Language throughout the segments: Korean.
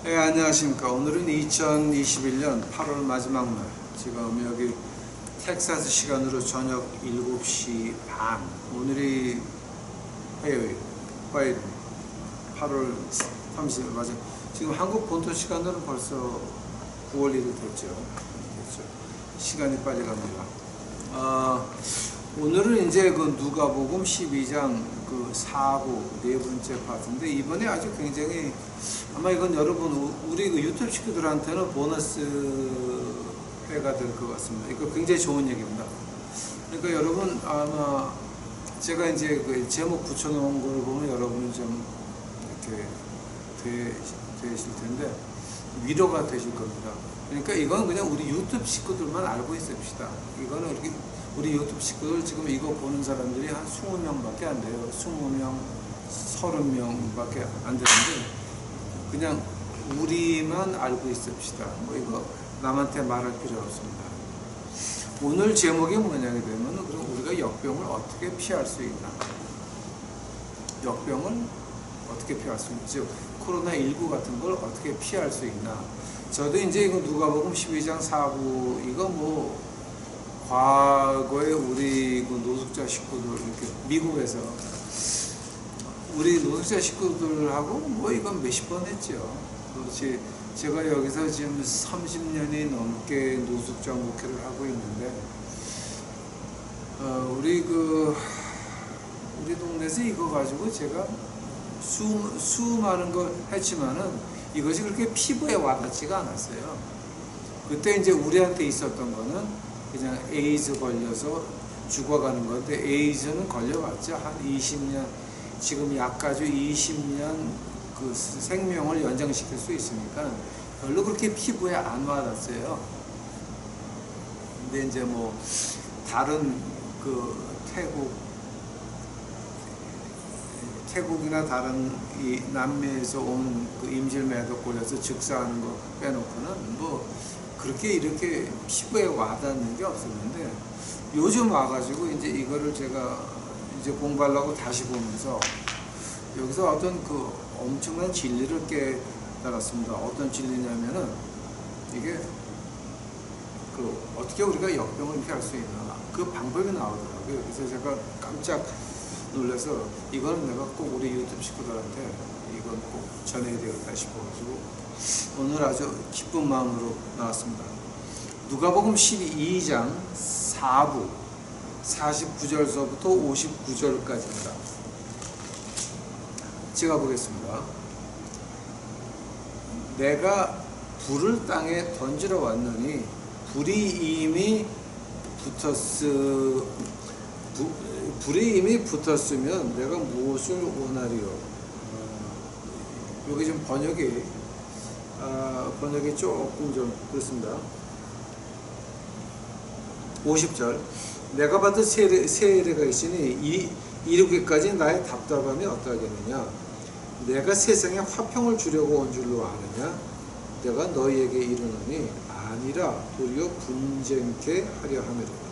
네, 안녕하십니까. 오늘은 2021년 8월 마지막 날, 지금 여기 텍사스 시간으로 저녁 7시 반, 오늘이 화요일 8월 30일, 맞아요. 지금 한국 본토 시간으로는 벌써 9월 1일 됐죠. 시간이 빨리 갑니다. 오늘은 이제 그 누가복음 12장 그 4부 네 번째 파트인데, 이번에 아주 굉장히, 아마 이건 여러분 우리 그 유튜브 식구들한테는 보너스 회가 될 것 같습니다. 이거 굉장히 좋은 얘기입니다. 그러니까 여러분, 아마 제가 이제 그 제목 붙여놓은 걸 보면 여러분이 좀 이렇게 되실 텐데 위로가 되실 겁니다. 그러니까 이건 그냥 우리 유튜브 식구들만 알고 있읍시다. 이거는 우리 유튜브 식구들 지금 이거 보는 사람들이 한 20명밖에 안 돼요. 20명, 30명밖에 안 되는데, 그냥 우리만 알고 있읍시다. 뭐 이거 남한테 말할 필요 없습니다. 오늘 제목이 뭐냐게 되면, 그럼 우리가 역병을 어떻게 피할 수 있나? 역병을 어떻게 피할 수 있나? 즉 코로나19 같은 걸 어떻게 피할 수 있나? 저도 이제 이거 누가복음 12장 4부 이거 뭐 과거에 우리 그 노숙자 식구들, 이렇게 미국에서 우리 노숙자 식구들하고 뭐 이건 몇십 번 했죠. 그렇지. 제가 여기서 지금 30년이 넘게 노숙자 목회를 하고 있는데, 우리 동네에서 이거 가지고 제가 수많은 걸 했지만은 이것이 그렇게 피부에 와닿지가 않았어요. 그때 이제 우리한테 있었던 거는 그냥 에이즈 걸려서 죽어가는 건데, 에이즈는 걸려봤자 한 20년, 지금 약 가지고 20년 그 생명을 연장시킬 수 있으니까 별로 그렇게 피부에 안 와닿았어요. 근데 이제 뭐 다른 그 태국이나 다른 이 남미에서 온 그 임실매도 걸려서 즉사하는 거 빼놓고는 뭐 그렇게 이렇게 피부에 와닿는 게 없었는데, 요즘 와가지고 이제 이거를 제가 이제 공부하려고 다시 보면서 여기서 어떤 그 엄청난 진리를 깨달았습니다. 어떤 진리냐면은 이게 그 어떻게 우리가 역병을 피할 수 있나, 그 방법이 나오더라고요. 그래서 제가 깜짝 놀라서 이거는 내가 꼭 우리 유튜브 식구들한테 이건 꼭 전해야 되겠다 싶어가지고 오늘 아주 기쁜 마음으로 나왔습니다. 누가복음 12장 4부 49절서부터 59절까지입니다. 제가 보겠습니다. 내가 불을 땅에 던지러 왔느니 불이 이미 붙었으면 내가 무엇을 원하리요? 여기 좀 번역이 조금 좀 그렇습니다. 50절. 내가 받은 세례가 있으니 이르기까지 나의 답답함이 어떠하겠느냐? 내가 세상에 화평을 주려고 온 줄로 아느냐? 내가 너희에게 이르노니 아니라 도리어 분쟁케 하려 함이로다.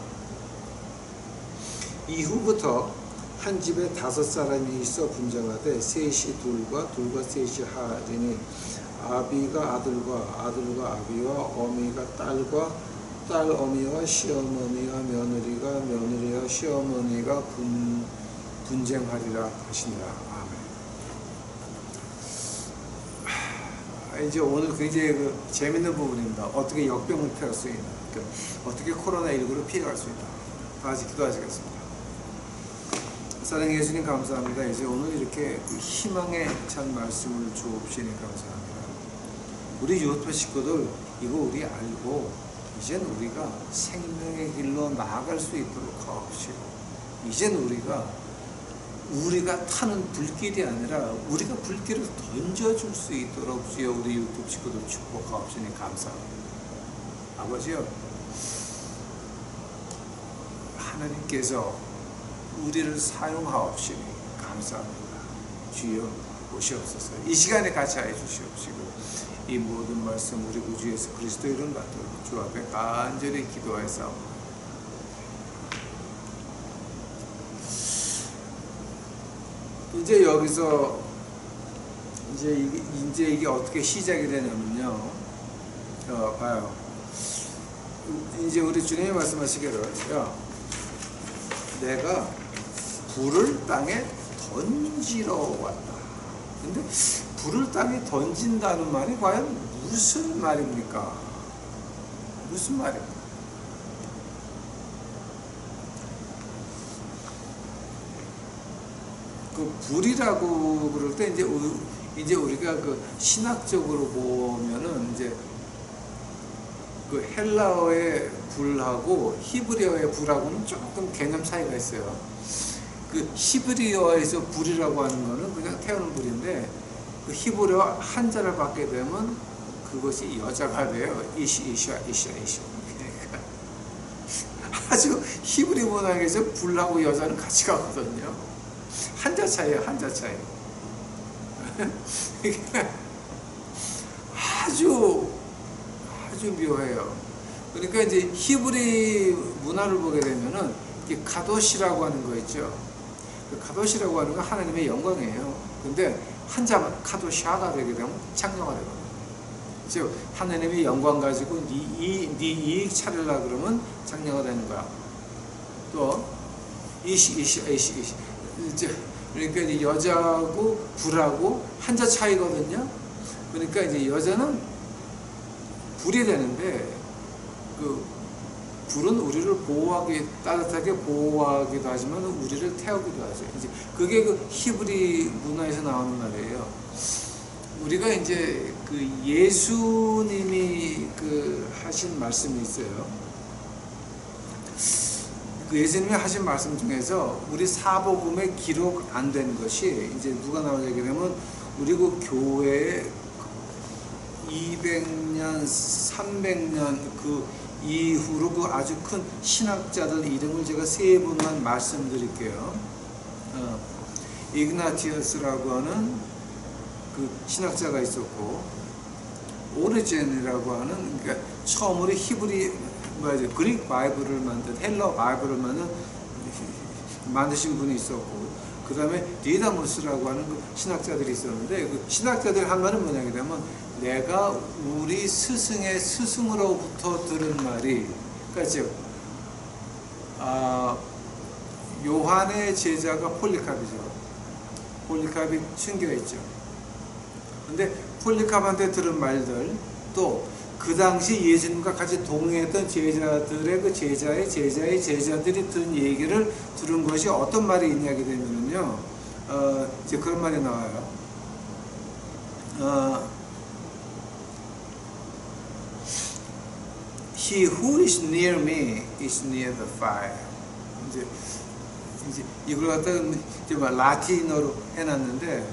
이후부터 한 집에 5사람이 있어 분쟁하되 셋이 둘과 셋이 하리니 아비가 아들과 아비와 어미가 딸과 딸 어미와 시어머니와 며느리와 시어머니가 분쟁하리라 하시니라. 아멘. 이제 오늘 굉장히 그 재밌는 부분입니다. 어떻게 역병을 피할 수 있나, 그러니까 어떻게 코로나19를 피해갈 수 있나. 다 같이 기도하시겠습니다. 사랑해 예수님 감사합니다. 이제 오늘 이렇게 그 희망의 찬 말씀을 주옵시니 감사합니다. 우리 유튜브 식구들 이거 우리 알고 이젠 우리가 생명의 길로 나아갈 수 있도록 하옵시고, 이젠 우리가 타는 불길이 아니라 우리가 불길을 던져줄 수 있도록 주여 우리 유튜브 식구들 축복하옵시니 감사합니다. 아버지요, 하나님께서 우리를 사용하옵시니 감사합니다. 주여 오시옵소서. 이 시간에 같이 하여 주시옵시고 이 모든 말씀 우리 구주 예수 그리스도 이름 받도록 주 앞에 간절히 기도하였사옵니다. 이제 여기서 이제 이게 어떻게 시작이 되냐면요. 봐요. 이제 우리 주님이 말씀하시기를, 야, 내가 불을 땅에 던지러 왔다. 근데 불을 땅에 던진다는 말이 과연 무슨 말입니까? 무슨 말입니까? 그 불이라고 그럴 때 이제 우리가 그 신학적으로 보면은 이제 그 헬라어의 불하고 히브리어의 불하고는 조금 개념 차이가 있어요. 그 히브리어에서 불이라고 하는 거는 그냥 태우는 불인데, 그 히브리어 한자를 받게 되면 그것이 여자가 돼요. 이샤. 그러니까 아주 히브리 문학에서 불하고 여자는 같이 가거든요. 한자 차이예요, 한자 차이. 아주 묘해요. 그러니까 이제 히브리 문화를 보게 되면은 가도시라고 하는 거 있죠. 그 가도시라고 하는 건 하나님의 영광이에요. 근데 한자 카도샤가 되게 되면 창녀가 되거든요. 즉 하나님의 영광 가지고 네 이익 차리려 그러면 창녀가 되는 거야. 또 이시. 그러니까 이제 여자하고 불하고 한자 차이거든요. 그러니까 이제 여자는 불이 되는데, 그 불은 우리를 따뜻하게 보호하기도 하지만 우리를 태우기도 하죠. 이제 그게 그 히브리 문화에서 나오는 말이에요. 우리가 이제 그 예수님이 그 하신 말씀이 있어요. 그 예수님이 하신 말씀 중에서 우리 사복음에 기록 안 된 것이 이제 누가 나오냐 하면, 우리 그 교회에 200년, 300년 그 이후로 그 아주 큰 신학자들 이름을 제가 3분만 말씀드릴게요. 이그나티어스라고 하는 그 신학자가 있었고, 오리젠이라고 하는, 그러니까 처음으로 그릭 바이블을 헬러 바이블을 만드신 분이 있었고, 그 다음에 디다모스라고 하는 그 신학자들이 있었는데, 그 신학자들 한 말은 뭐냐 하면, 내가 우리 스승의 스승으로부터 들은 말이, 그러니까 즉 요한의 제자가 폴리캅이죠. 폴리캅이 숨겨있죠. 근데 폴리캅한테 들은 말들, 또 그 당시 예수님과 같이 동행했던 제자들의 그 제자의 제자들이 들은 얘기를 들은 것이 어떤 말이 있냐게 되면은요, 이제 그런 말이 나와요. He who is near me is near the fire. 이제 이걸 갖다 이제 라틴어로 해놨는데,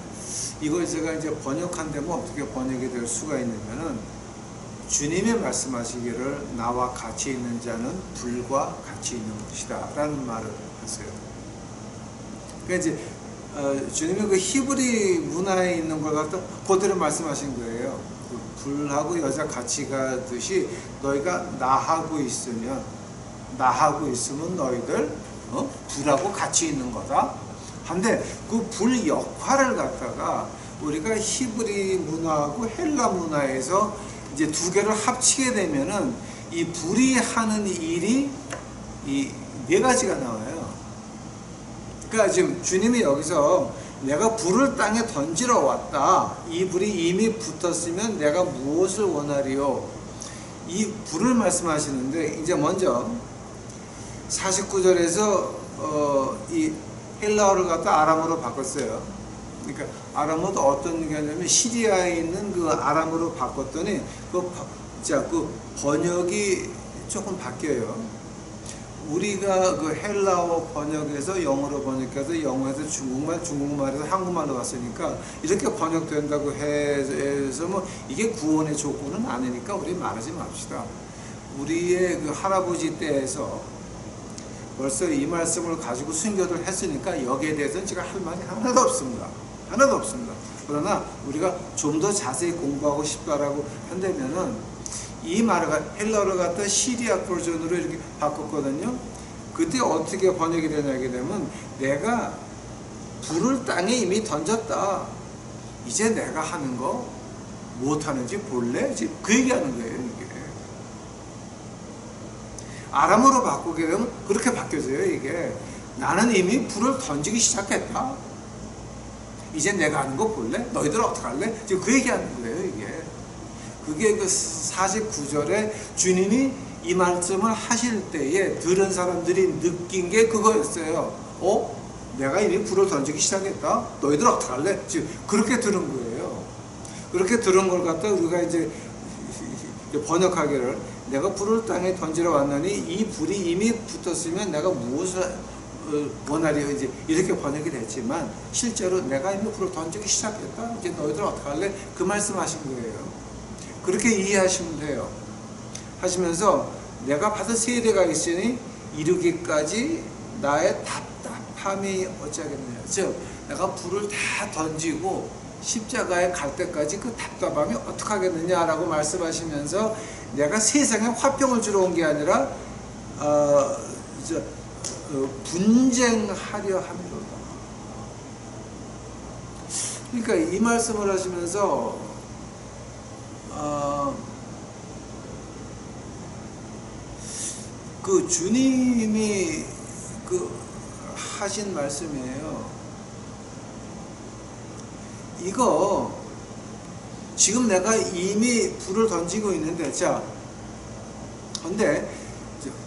이걸 제가 이제 번역한다면 어떻게 번역이 될 수가 있냐면은, 주님이 말씀하시기를 나와 같이 있는 자는 불과 같이 있는 것이다 라는 말을 하세요. 그러니까 이제 주님이 그 히브리 문화에 있는 걸 갖다 그대로 말씀하신 거예요. 그 불하고 여자 같이 가듯이 너희가 나하고 있으면 너희들 불하고 같이 있는 거다. 한데 그 불 역할을 갖다가 우리가 히브리 문화하고 헬라 문화에서 이제 두 개를 합치게 되면은 이 불이 하는 일이 이 4가지가 나와요. 그러니까 지금 주님이 여기서 내가 불을 땅에 던지러 왔다. 이 불이 이미 붙었으면 내가 무엇을 원하리요? 이 불을 말씀하시는데, 이제 먼저 49절에서 이 헬라어를 갖다 아람어로 바꿨어요. 그러니까 아람어도 어떤 개념이냐면 시리아에 있는 그 아람어로 바꿨더니 그 번역이 조금 바뀌어요. 우리가 그 헬라어 번역에서 영어로 번역해서 영어에서 중국말에서 한국말로 왔으니까 이렇게 번역된다고 해서 뭐 이게 구원의 조건은 아니니까 우리 말하지 맙시다. 우리의 그 할아버지 때에서 벌써 이 말씀을 가지고 순교를 했으니까 여기에 대해서는 제가 할 말이 하나도 없습니다. 그러나 우리가 좀 더 자세히 공부하고 싶다라고 한다면은 이 말을 헬라어를 갖다 시리아 버전으로 이렇게 바꿨거든요. 그때 어떻게 번역이 되냐게 되면, 내가 불을 땅에 이미 던졌다. 이제 내가 하는 거 못하는지 볼래? 지금 그 얘기하는 거예요. 이게 아람으로 바꾸게 되면 그렇게 바뀌어져요. 이게 나는 이미 불을 던지기 시작했다. 이제 내가 하는 거 볼래? 너희들 어떻게 할래? 지금 그 얘기하는 거예요. 이게 그게 그 49절에 주님이 이 말씀을 하실 때에 들은 사람들이 느낀 게 그거였어요. 내가 이미 불을 던지기 시작했다. 너희들 어떻게 할래? 지금 그렇게 들은 거예요. 그렇게 들은 걸 갖다 우리가 이제 번역하기를, 내가 불을 땅에 던지러 왔느니 이 불이 이미 붙었으면 내가 무엇을 원하리요, 이제 이렇게 번역이 됐지만 실제로 내가 이미 불을 던지기 시작했다. 이제 너희들 어떻게 할래? 그 말씀하신 거예요. 그렇게 이해하시면 돼요. 하시면서 내가 받은 세례가 있으니 이르기까지 나의 답답함이 어찌하겠느냐. 즉 내가 불을 다 던지고 십자가에 갈 때까지 그 답답함이 어떻게 하겠느냐라고 말씀하시면서 내가 세상에 화평을 주러 온 게 아니라 분쟁하려 함이로다. 그러니까 이 말씀을 하시면서 그 주님이 그 하신 말씀이에요. 이거 지금 내가 이미 불을 던지고 있는데, 자, 근데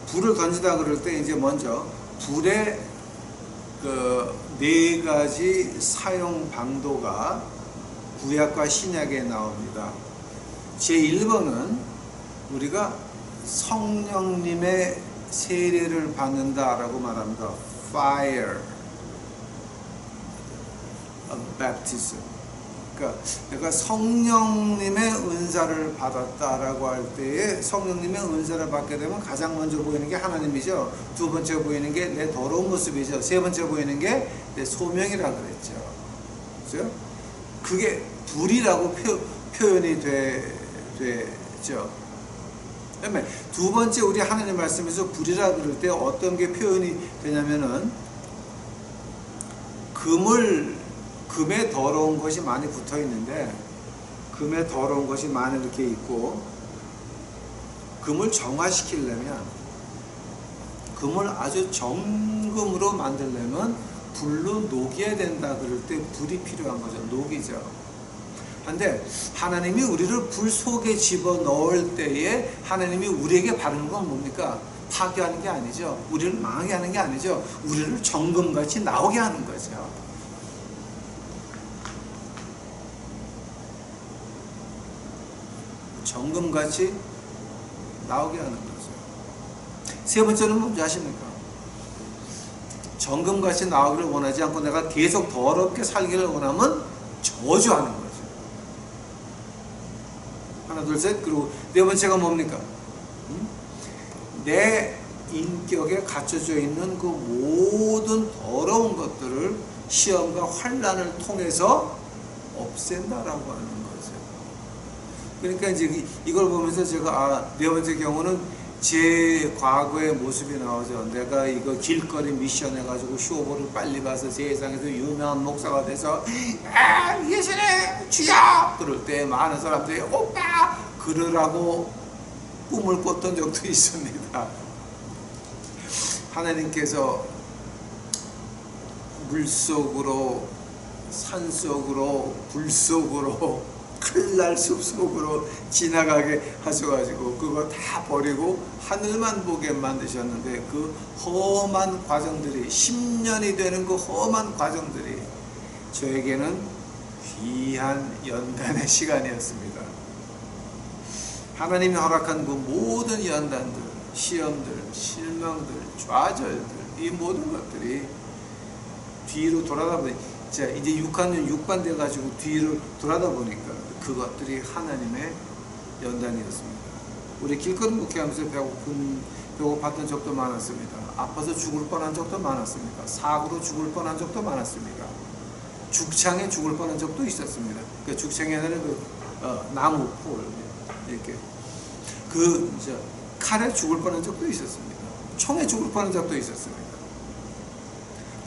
불을 던지다 그럴 때 이제 먼저 불의 그 네 가지 사용 방도가 구약과 신약에 나옵니다. 제1번은 우리가 성령님의 세례를 받는다라고 말합니다. Fire of Baptism. 그러니까 내가 성령님의 은사를 받았다라고 할 때에 성령님의 은사를 받게 되면 가장 먼저 보이는 게 하나님이죠. 두 번째 보이는 게 내 더러운 모습이죠. 세 번째 보이는 게 내 소명이라고 그랬죠. 그렇죠? 그게 불이라고 표현이 되죠. 그다음에 두 번째 우리 하나님 말씀에서 불이라 그럴 때 어떤 게 표현이 되냐면은 금에 더러운 것이 많이 붙어 있는데, 금에 더러운 것이 많이 이렇게 있고, 금을 정화시키려면, 금을 아주 정금으로 만들려면 불로 녹여야 된다 그럴 때 불이 필요한 거죠. 녹이죠. 근데 하나님이 우리를 불 속에 집어 넣을 때에 하나님이 우리에게 바르는 건 뭡니까? 파괴하는 게 아니죠. 우리를 망하게 하는 게 아니죠. 우리를 정금같이 나오게 하는 거죠. 정금같이 나오게 하는 거죠. 세 번째는 뭔지 아십니까? 정금같이 나오기를 원하지 않고 내가 계속 더럽게 살기를 원하면 저주하는 거죠. 하나, 둘, 셋. 그리고 네 번째가 뭡니까? 내 인격에 갖춰져 있는 그 모든 더러운 것들을 시험과 환난을 통해서 없앤다라고 하는 거죠. 그러니까 이제 이걸 보면서 제가 네 번째 경우는 제 과거의 모습이 나오죠. 내가 이거 길거리 미션 해가지고 쇼부를 빨리 봐서 세상에서 유명한 목사가 돼서 예수님 주여 그럴 때 많은 사람들이 오빠 그러라고 꿈을 꿨던 적도 있습니다. 하나님께서 물속으로 산속으로 불속으로 칼날 숲속으로 지나가게 하셔가지고 그거 다 버리고 하늘만 보게 만드셨는데 그 험한 과정들이 10년이 되는 그 험한 과정들이 저에게는 귀한 연단의 시간이었습니다. 하나님이 허락한 그 모든 연단들, 시험들, 실망들, 좌절들, 이 모든 것들이 뒤로 돌아다 보니 이제 6반 돼가지고 뒤로 돌아다 보니까 그것들이 하나님의 연단이었습니다. 우리 길거리 목회하면서 배고팠던 적도 많았습니다. 아파서 죽을 뻔한 적도 많았습니다. 사고로 죽을 뻔한 적도 많았습니다. 죽창에 죽을 뻔한 적도 있었습니다. 그 죽창에는 나무 폴 이렇게 칼에 죽을 뻔한 적도 있었습니다. 총에 죽을 뻔한 적도 있었습니다.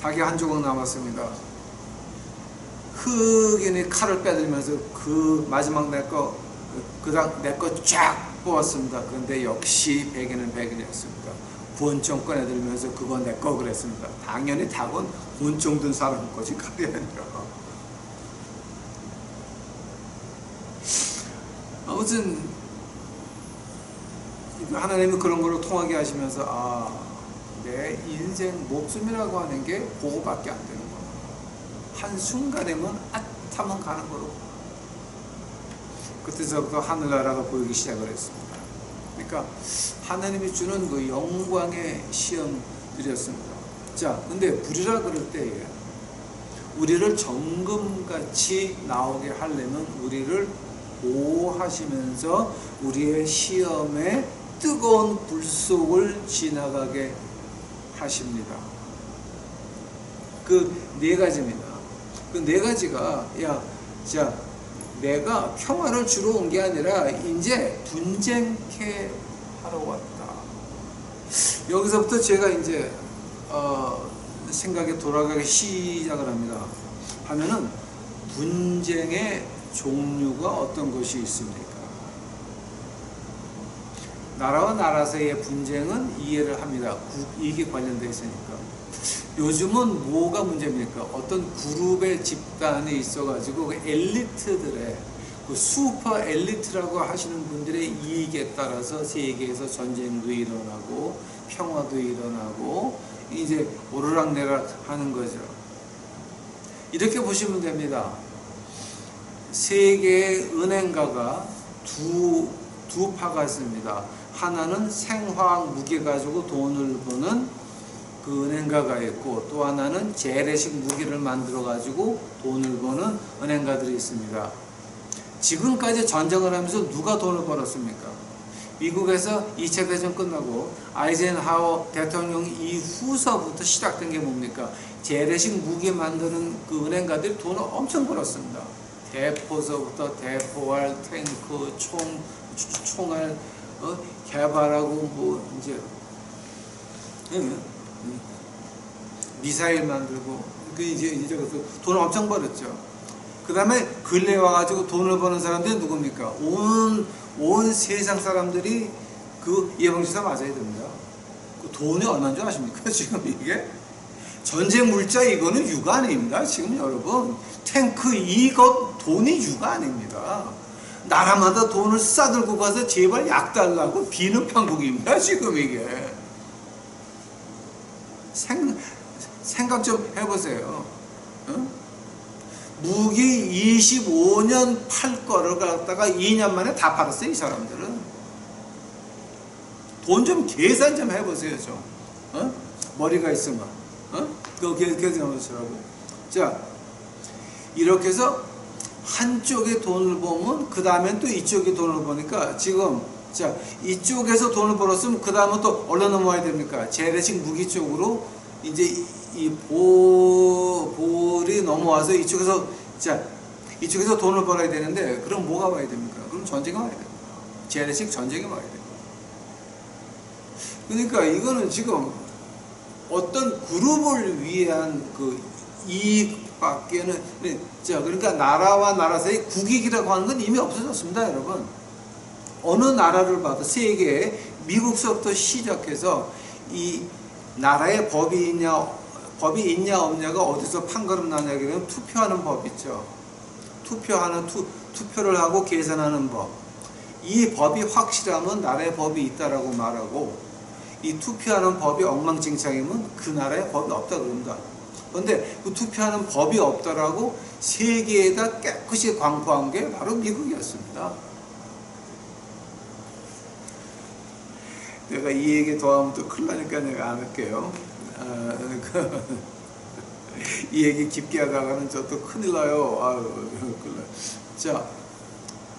닭이 한 조각 남았습니다. 흑인이 칼을 빼들면서 그 마지막 그다음 내 거 쫙 뽑았습니다. 그런데 역시 백인은 백인이었습니다. 권총 꺼내들면서 그거 내 거 그랬습니다. 당연히 닭은 권총 든 사람 거지 칼이 아니라. 아무튼 하나님이 그런 걸로 통하게 하시면서 내 인생 목숨이라고 하는 게 그거밖에 안 되는구나. 한순간에만 하면 가는 거로. 그때서부터 하늘나라가 보이기 시작을 했습니다. 그러니까 하나님이 주는 그 영광의 시험들이었습니다. 자, 근데 불이라 그럴 때에 우리를 정금같이 나오게 하려면 우리를 보호하시면서 우리의 시험에 뜨거운 불 속을 지나가게 하십니다. 그 네 가지입니다. 그 네 가지가 자, 내가 평화를 주러 온 게 아니라 이제 분쟁케 하러 왔다. 여기서부터 제가 이제 생각에 돌아가기 시작을 합니다. 하면은 분쟁의 종류가 어떤 것이 있습니까? 나라와 나라 사이의 분쟁은 이해를 합니다. 이익에 관련되어 있으니까. 요즘은 뭐가 문제입니까? 어떤 그룹의 집단이 있어가지고 그 엘리트들의 그 슈퍼 엘리트라고 하시는 분들의 이익에 따라서 세계에서 전쟁도 일어나고 평화도 일어나고 이제 오르락내락 하는 거죠. 이렇게 보시면 됩니다. 세계의 은행가가 두 파가 있습니다. 하나는 생화학 무기 가지고 돈을 버는 그 은행가가 있고, 또 하나는 재래식 무기를 만들어 가지고 돈을 버는 은행가들이 있습니다. 지금까지 전쟁을 하면서 누가 돈을 벌었습니까? 미국에서 2차 대전 끝나고 아이젠하워 대통령 이후서부터 시작된 게 뭡니까? 재래식 무기 만드는 그 은행가들이 돈을 엄청 벌었습니다. 대포서부터 대포알, 탱크, 총알 개발하고 뭐 이제 미사일 만들고 이제 돈을 엄청 벌었죠. 그 다음에 근래에 와가지고 돈을 버는 사람들이 누굽니까? 온 세상 사람들이 그 예방주사 맞아야 됩니다. 그 돈이 얼마인 줄 아십니까? 지금 이게 전쟁 물자 이거는 유가 아닙니다. 지금 여러분 탱크 이거 돈이 유가 아닙니다. 나라마다 돈을 싸들고 가서 제발 약 달라고 비는 판국입니다. 지금 이게 생각 좀 해보세요. 무기 25년 팔 거를 갖다가 2년 만에 다 팔았어요. 이 사람들은. 돈 좀 계산 좀 해보세요. 좀 머리가 있으면 그거 계산하시라고. 자, 이렇게 해서 한쪽에 돈을 벌면 그 다음엔 또 이쪽에 돈을 버니까 지금 자, 이쪽에서 돈을 벌었으면 그 다음은 또 어디로 넘어와야 됩니까? 재래식 무기 쪽으로 이제 이 볼이 넘어와서 이쪽에서 돈을 벌어야 되는데, 그럼 뭐가 와야 됩니까? 그럼 전쟁이 와야 됩니다. 재래식 전쟁이 와야 됩니다. 그러니까 이거는 지금 어떤 그룹을 위한 그 이익밖에는, 자, 그러니까 나라와 나라 사이 국익이라고 하는 건 이미 없어졌습니다, 여러분. 어느 나라를 봐도 세계에 미국서부터 시작해서 이 나라에 법이 있냐 없냐가 어디서 판가름 나냐기는 투표하는 법 있죠. 투표를 하고 계산하는 법. 이 법이 확실하면 나라에 법이 있다라고 말하고, 이 투표하는 법이 엉망진창이면 그 나라에 법이 없다 그럽니다. 그런데 그 투표하는 법이 없다라고 세계에다 깨끗이 광포한 게 바로 미국이었습니다. 내가 이 얘기 더 하면 또 큰일 나니까 내가 안 할게요. 이 얘기 깊게 하다가는 저 또 큰일 나요. 큰일 나요. 자,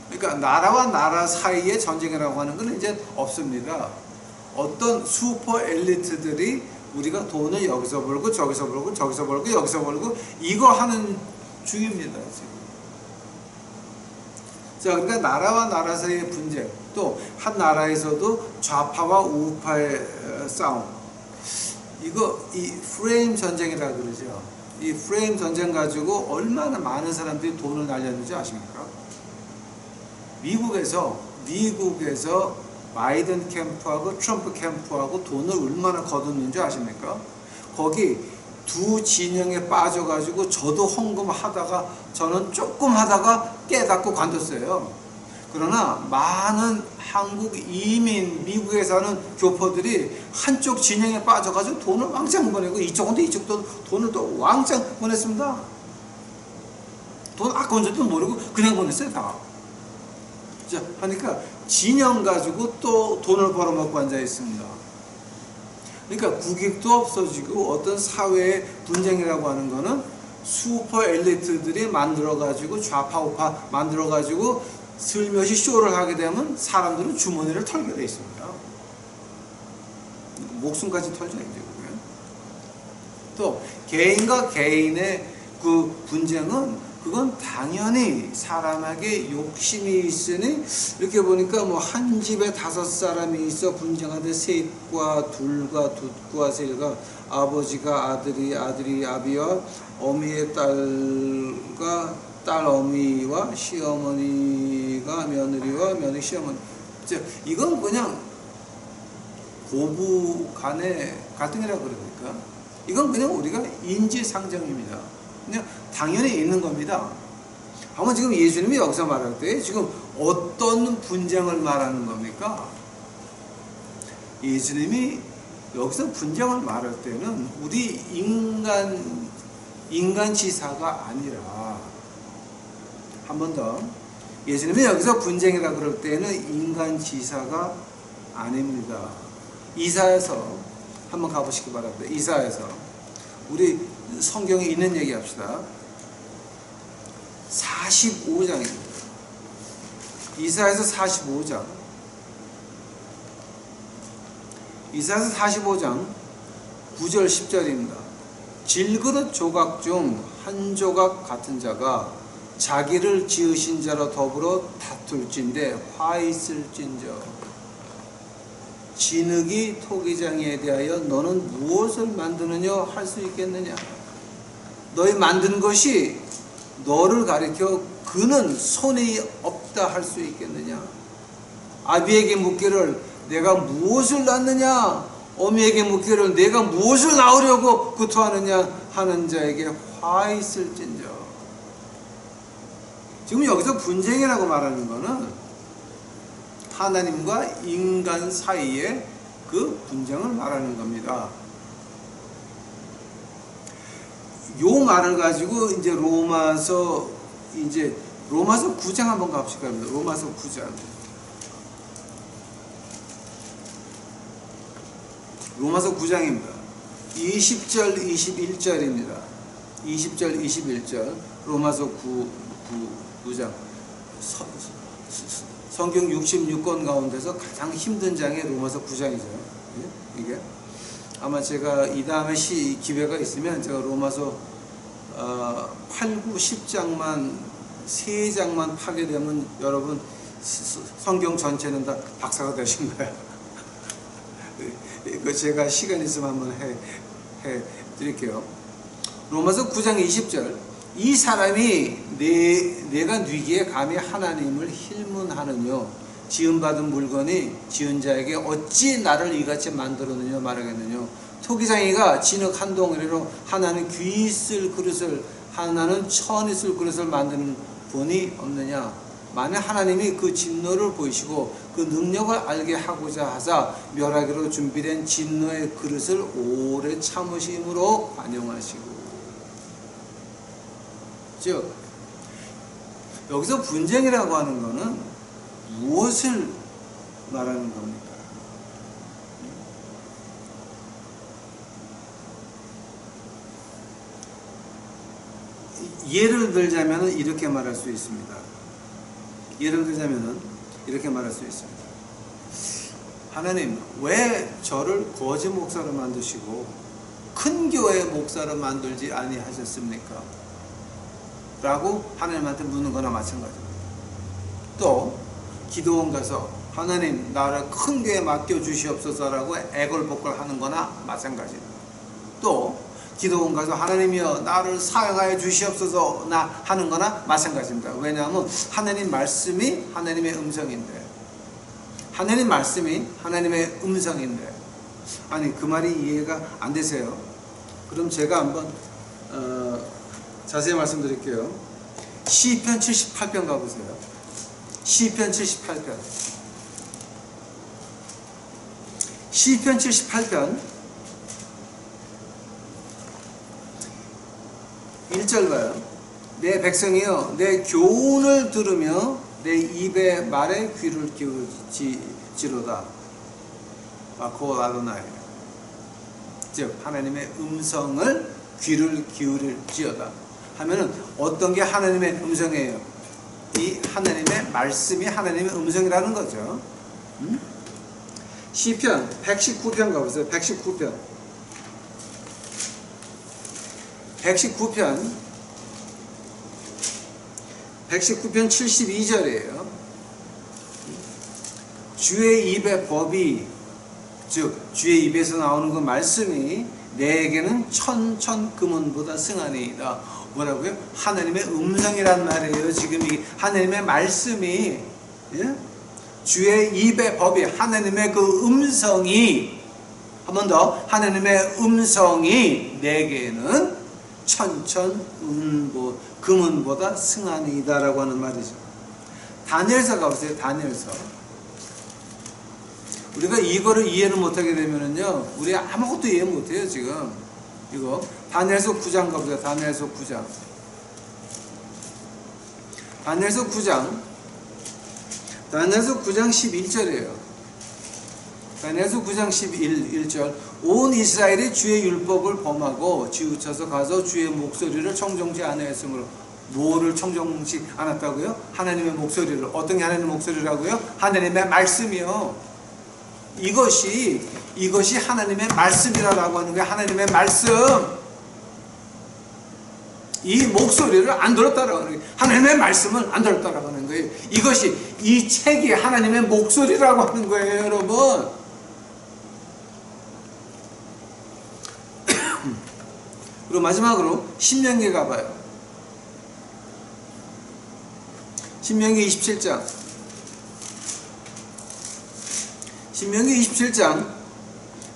그러니까 나라와 나라 사이의 전쟁이라고 하는 건 이제 없습니다. 어떤 슈퍼 엘리트들이 우리가 돈을 여기서 벌고 저기서 벌고 저기서 벌고 여기서 벌고 이거 하는 중입니다. 지금. 자, 그러니까 나라와 나라 사이의 분쟁, 또 한 나라에서도 좌파와 우파의 싸움, 이 프레임 전쟁이라 그러죠. 이 프레임 전쟁 가지고 얼마나 많은 사람들이 돈을 날렸는지 아십니까? 미국에서 바이든 캠프하고 트럼프 캠프하고 돈을 얼마나 거뒀는지 아십니까? 거기 두 진영에 빠져가지고 저도 헌금하다가 저는 조금 하다가 깨닫고 관뒀어요. 그러나 많은 한국 이민, 미국에 사는 교포들이 한쪽 진영에 빠져가지고 돈을 왕창 보내고 이쪽도 돈을 또 왕창 보냈습니다. 돈 아까운 줄도 모르고 그냥 보냈어요, 다. 자, 하니까 진영 가지고 또 돈을 벌어먹고 앉아 있습니다. 그러니까 국익도 없어지고 어떤 사회의 분쟁이라고 하는 거는 슈퍼 엘리트들이 만들어가지고 좌파 우파 만들어가지고 슬며시 쇼를 하게 되면 사람들은 주머니를 털게 돼 있습니다. 목숨까지 털죠, 이제. 또 개인과 개인의 그 분쟁은 그건 당연히 사람에게 욕심이 있으니 이렇게 보니까 뭐 한 집에 5사람이 있어 분쟁하는데 셋과 둘과 둣과 셋과 아버지가 아들이 아비와 어미의 딸과 딸 어미와 시어머니가 며느리와 며느리 시어머니. 이건 그냥 고부 간의 갈등이라고 그러니까 이건 그냥 우리가 인지상정입니다. 그냥 당연히 있는 겁니다. 아마 지금 예수님이 여기서 말할 때 지금 어떤 분쟁을 말하는 겁니까? 예수님이 여기서 분쟁을 말할 때는 우리 인간지사가 아니라 한 번 더 예수님이 여기서 분쟁이라 그럴 때는 인간지사가 아닙니다. 이사야서 한번 가보시기 바랍니다. 이사야서 우리 성경에 있는 얘기 합시다. 45장입니다. 이사야서 45장. 이사야서 45장 9절 10절입니다. 질그릇 조각 중 한 조각 같은 자가 자기를 지으신 자로 더불어 다툴진대 화 있을진저 진흙이 토기장에 대하여 너는 무엇을 만드느냐 할 수 있겠느냐. 너희 만든 것이 너를 가리켜 그는 손이 없다 할 수 있겠느냐. 아비에게 묻기를 내가 무엇을 낳느냐, 어미에게 묻기를 내가 무엇을 낳으려고 구토하느냐 하는 자에게 화 있을진저. 지금 여기서 분쟁이라고 말하는 것은 하나님과 인간 사이의 그 분쟁을 말하는 겁니다. 요 말을 가지고 이제 로마서 9장 한번 갑시다. 로마서 9장. 로마서 9장입니다. 20절 21절입니다. 20절 21절 로마서 9장. 성경 66권 가운데서 가장 힘든 장이 로마서 9장이죠. 이게 아마 제가 이 다음에 기회가 있으면 제가 로마서 8, 9, 10장만 3장만 파게 되면 여러분 성경 전체는 다 박사가 되신 거예요. 이거 제가 시간 있으면 한번 해 드릴게요. 로마서 9장 20절. 이 사람이 내가 뉘기에 감히 하나님을 힐문하느뇨. 지음받은 물건이 지은 자에게 어찌 나를 이같이 만들었느냐 말하겠느냐. 토기장이가 진흙 한 덩어리로 하나는 귀 있을 그릇을 하나는 천 있을 그릇을 만드는 본이 없느냐. 만약 하나님이 그 진노를 보이시고 그 능력을 알게 하고자 하사 멸하기로 준비된 진노의 그릇을 오래 참으심으로 관용하시고. 즉 여기서 분쟁이라고 하는 것은 무엇을 말하는 겁니까? 예를 들자면 이렇게 말할 수 있습니다. 예를 들자면 이렇게 말할 수 있습니다. 하나님, 왜 저를 거지 목사로 만드시고 큰 교회 목사로 만들지 아니하셨습니까? 라고 하나님한테 묻는 거나 마찬가지입니다. 또 기도원 가서 하나님 나를 큰 교회 맡겨주시옵소서라고 애걸복걸 하는 거나 마찬가지입니다. 또 기도원 가서 하나님이여 나를 사용하여 주시옵소서 나 하는 거나 마찬가지입니다. 왜냐하면 하나님 말씀이 하나님의 음성인데, 하나님 말씀이 하나님의 음성인데, 아니 그 말이 이해가 안 되세요? 그럼 제가 한번 자세히 말씀드릴게요. 시편 78편 가보세요. 시편 78편. 시편 78편 1절 봐요. 내 백성이여 내 교훈을 들으며 내 입의 말에 귀를 기울지로다. 고 아도나이. 즉 하나님의 음성을 귀를 기울일지어다 하면은 어떤 게 하나님의 음성이에요? 이 하나님의 말씀이 하나님의 음성이라는 거죠. 시편 119편 가보세요. 119편 72절이에요. 주의 입의 법이, 즉 주의 입에서 나오는 그 말씀이 내게는 천천금원보다 승하니이다. 뭐라고요? 하나님의 음성이란 말이에요. 지금 이 하나님의 말씀이, 예? 주의 입의 법이, 하나님의 그 음성이, 한 번 더, 하나님의 음성이 내게는 천천금원보다 승하니이다라고 하는 말이죠. 다니엘서 가보세요. 다니엘서. 우리가 이거를 이해를 못하게 되면은요, 우리 아무것도 이해 못해요. 지금 이거 다니엘서 9장 가보세요. 다니엘서 9장. 다니엘서 9장 11절이에요. 다니엘서 9장 11절. 온 이스라엘이 주의 율법을 범하고 치우쳐서 가서 주의 목소리를 청종치 않았으므로. 뭐를 청종치 않았다고요? 하나님의 목소리를. 어떤 게 하나님의 목소리라고요? 하나님의 말씀이요. 이것이 하나님의 말씀이라고 하는 거예요. 하나님의 말씀. 이 목소리를 안 들었다라고 하는 거예요. 하나님의 말씀을 안 들었다라고 하는 거예요. 이것이, 이 책이 하나님의 목소리라고 하는 거예요, 여러분. 그리고 마지막으로 신명기 가봐요. 신명기 27장. 신명기 27장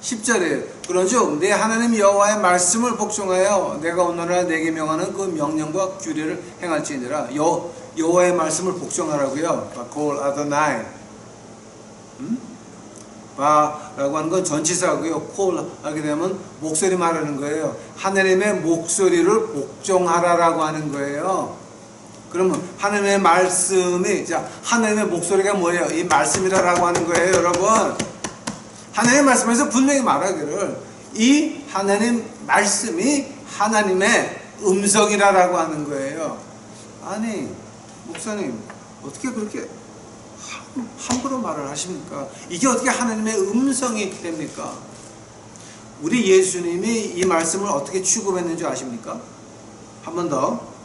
10절에 그러죠. 내 하나님 여호와의 말씀을 복종하여 내가 오늘날 내게 명하는 그 명령과 규례를 행할지니라. 여호와의 말씀을 복종하라고요. 고 아도나이. 바라고 하는 건 전치사고요. 콜 하게 되면 목소리 말하는 거예요. 하나님의 목소리를 복종하라라고 하는 거예요. 그러면 하나님의 말씀이, 자, 하나님의 목소리가 뭐예요? 이 말씀이라고 하는 거예요, 여러분. 하나님의 말씀에서 분명히 말하기를 이 하나님 말씀이 하나님의 음성이라고 하는 거예요. 아니, 목사님, 어떻게 그렇게 함부로 말을 하십니까? 이게 어떻게 하나님의 음성이 됩니까? 우리 예수님이 이 말씀을 어떻게 취급했는지 아십니까? 한 번 더.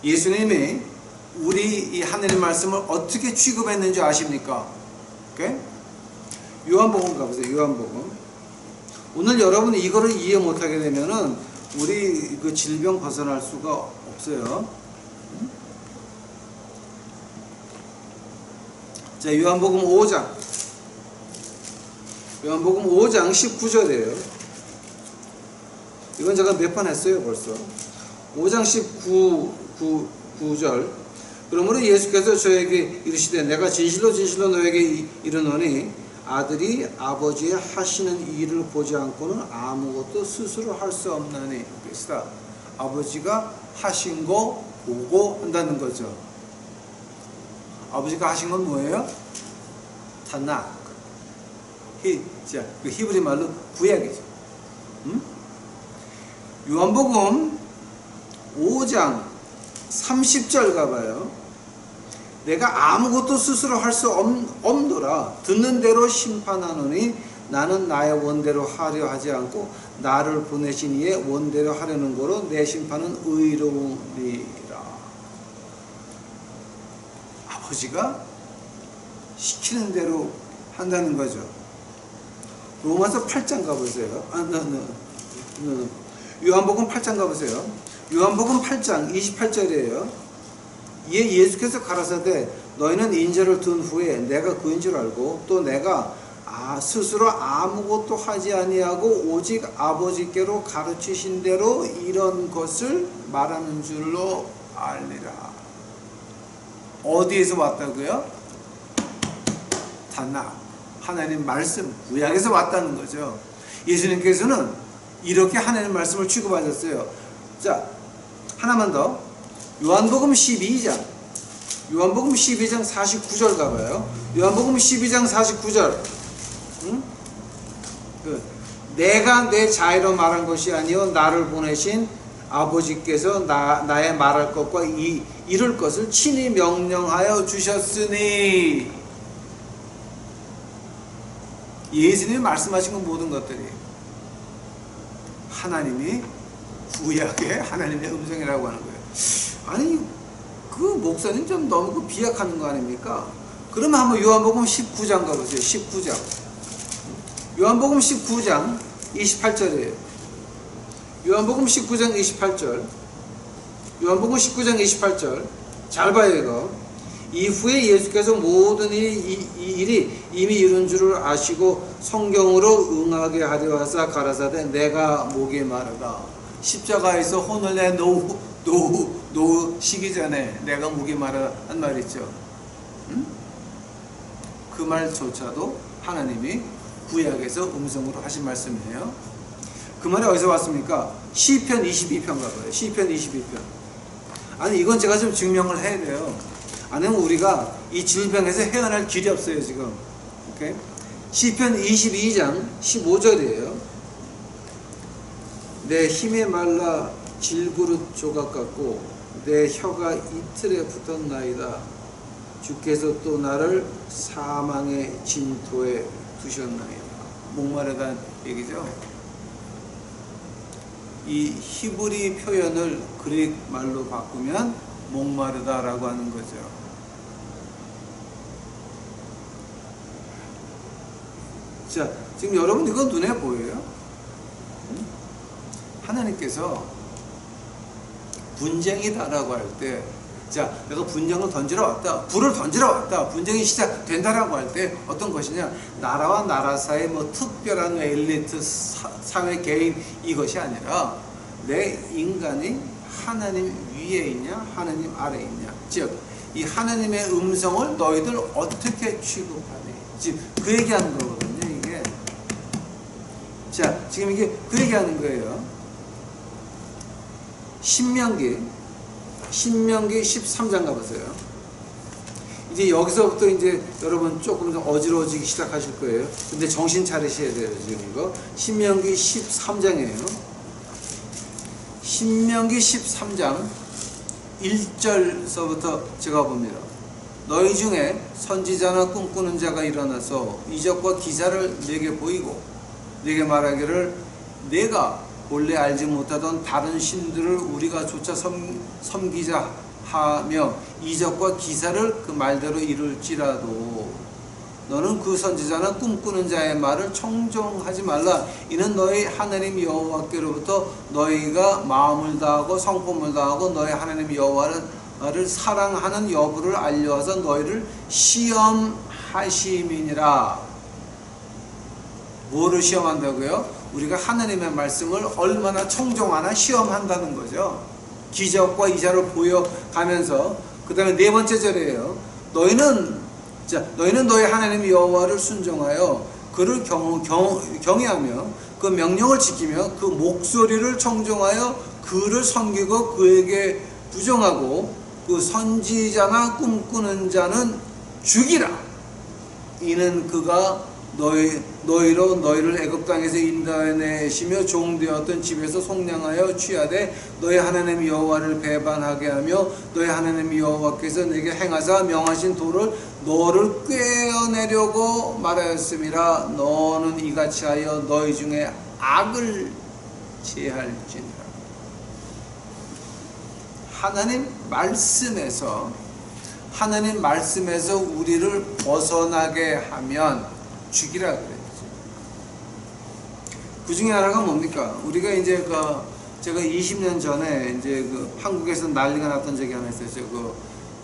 예수님이 우리 이 하나님 말씀을 어떻게 취급했는지 아십니까? 오케이? 요한복음 가보세요. 요한복음. 오늘 여러분이 이거를 이해 못하게 되면은 우리 그 질병 벗어날 수가 없어요. 자, 요한복음 5장. 요한복음 5장 19절이에요. 이건 제가 몇 번 했어요, 벌써. 5장 19절. 그러므로 예수께서 저에게 이르시되 내가 진실로 진실로 너에게 이르노니 아들이 아버지의 하시는 일을 보지 않고는 아무것도 스스로 할 수 없나니. 그래서 아버지가 하신 거 보고 한다는 거죠. 아버지가 하신 건 뭐예요? 타낙. 그 히브리 말로 구약이죠. 요한복음 5장 30절 가봐요. 내가 아무것도 스스로 할 수 없노라. 듣는 대로 심판하노니 나는 나의 원대로 하려 하지 않고 나를 보내신 이의 원대로 하려는 거로 내 심판은 의로우리라. 아버지가 시키는 대로 한다는 거죠. 로마서 8장 가보세요. 요한복음 8장 가보세요. 요한복음 8장 28절이에요. 예수께서 가라사대 너희는 인자를 둔 후에 내가 그인 줄 알고 또 내가 스스로 아무것도 하지 아니하고 오직 아버지께로 가르치신 대로 이런 것을 말하는 줄로 알리라. 어디에서 왔다고요? 단락, 하나님 말씀, 구약에서 왔다는 거죠. 예수님께서는 이렇게 하나님 말씀을 취급하셨어요. 자, 하나만 더. 요한복음 12장 49절 가봐요. 요한복음 12장 49절. 내가 내 자의로 말한 것이 아니요 나를 보내신 아버지께서 나의 말할 것과 이룰 것을 친히 명령하여 주셨으니. 예수님이 말씀하신 건 모든 것들이 하나님이 구약의 하나님의 음성이라고 하는 거예요. 아니 그 목사님 좀 너무 비약하는 거 아닙니까? 그러면 한번 요한복음 19장 가보세요. 19장. 요한복음 19장 28절이에요. 요한복음 19장 28절. 요한복음 19장 28절. 잘 봐요 이거. 이후에 예수께서 모든 일이 이미 이룬 줄을 아시고 성경으로 응하게 하려 하사 가라사대 내가 목에 마르다. 십자가에서 혼을 놓으시기 전에 내가 목에 마르다 한 말 있죠. 그 말조차도 하나님이 구약에서 음성으로 하신 말씀이에요. 그 말이 어디서 왔습니까? 시편 22편 가봐요. 시편 22편. 아니 이건 제가 좀 증명을 해야 돼요. 아니면 우리가 이 질병에서 헤어날 길이 없어요 지금. 오케이? 시편 22장 15절이에요. 내 힘에 말라 질그릇 조각 같고 내 혀가 이틀에 붙었나이다. 주께서 또 나를 사망의 진토에 두셨나이다. 목마르다는 얘기죠. 이 히브리 표현을 그릭 말로 바꾸면 목마르다라고 하는 거죠. 자, 지금 여러분 이건 눈에 보여요? 하나님께서 분쟁이다라고 할 때, 자, 내가 분쟁을 던지러 왔다, 불을 던지러 왔다, 분쟁이 시작된다라고 할 때 어떤 것이냐? 나라와 나라 사이 뭐 특별한 엘리트 사회 개인 이것이 아니라 내 인간이 하나님 위에 있냐, 하나님 아래에 있냐. 즉, 이 하나님의 음성을 너희들 어떻게 취급하니? 지금 그 얘기하는 거거든요, 이게. 자, 지금 이게 그 얘기하는 거예요. 신명기 13장 가보세요. 이제 여기서부터 이제 여러분 조금 좀 어지러워지기 시작하실 거예요. 근데 정신 차리셔야 돼요, 지금 이거. 신명기 13장이에요. 신명기 13장 1절서부터 제가 봅니다. 너희 중에 선지자나 꿈꾸는 자가 일어나서 이적과 기사를 내게 보이고 내게 말하기를 내가 본래 알지 못하던 다른 신들을 우리가 조차 섬기자 하며 이적과 기사를 그 말대로 이룰지라도 너는 그 선지자나 꿈꾸는 자의 말을 청종하지 말라. 이는 너희 하나님 여호와께로부터 너희가 마음을 다하고 성품을 다하고 너희 하나님 여호와를 사랑하는 여부를 알려서 너희를 시험하심이니라. 뭐를 시험한다고요? 우리가 하나님의 말씀을 얼마나 청종하나 시험한다는 거죠. 기적과 이자를 보여가면서. 그 다음에 네 번째 절이에요. 너희는 너희 하나님 여호와를 순종하여 그를 경외하며 그 명령을 지키며 그 목소리를 청종하여 그를 섬기고 그에게 부정하고 그 선지자나 꿈꾸는 자는 죽이라. 이는 그가 너희로 너희를 애굽 땅에서 인도하내시며 종되었던 집에서 속량하여 취하되 너희 하나님 여호와를 배반하게 하며 너희 하나님 여호와께서 내게 행하사 명하신 도를 너를 꿰어내려고 말하였음이라. 너는 이같이 하여 너희 중에 악을 제할지니라. 하나님 말씀에서 우리를 벗어나게 하면 죽이라 그랬죠. 그 중에 하나가 뭡니까? 우리가 이제 제가 20년 전에 이제 그 한국에서 난리가 났던 적이 하나 있었죠. 그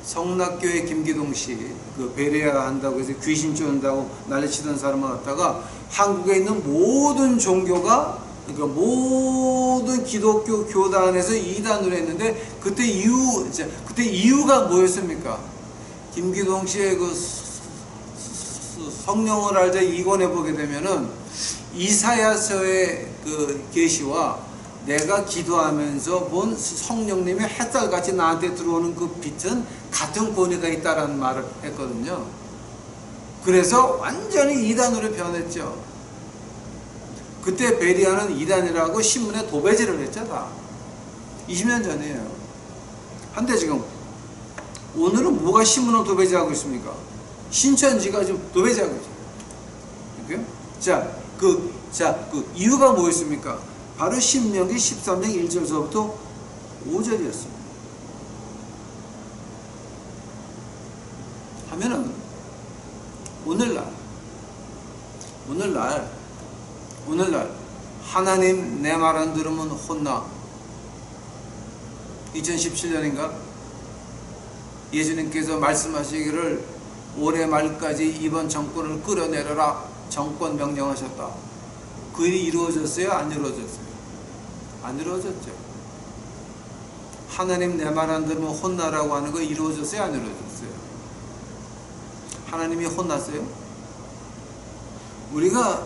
성락교회 김기동 씨, 그 베레아 한다고 해서 귀신 쫓는다고 난리치던 사람을 갖다가 한국에 있는 모든 종교가, 그러니까 모든 기독교 교단에서 이단으로 했는데, 그때 이유가 뭐였습니까? 김기동 씨의 그 성령을 알자 2권에 보게 되면은 이사야서의 그 계시와 내가 기도하면서 본 성령님의 햇살같이 나한테 들어오는 그 빛은 같은 권위가 있다라는 말을 했거든요. 그래서 완전히 이단으로 변했죠. 그때 베리아는 이단이라고 신문에 도배질을 했죠. 다 20년 전이에요. 한데 지금 오늘은 뭐가 신문을 도배질하고 있습니까? 신천지가 지금 도배질하고 있죠. 그 이유가 뭐였습니까? 바로 신명기 13장 1절서부터 5절이었습니다. 하면은 오늘날 하나님 내 말 안 들으면 혼나. 2017년인가 예수님께서 말씀하시기를 올해 말까지 이번 정권을 끌어내려라 정권 명령하셨다. 그 일이 이루어졌어요? 안 이루어졌어요? 안 이루어졌죠. 하나님 내 말 안 들으면 혼나라고 하는 거 이루어졌어요? 안 이루어졌어요? 하나님이 혼났어요? 우리가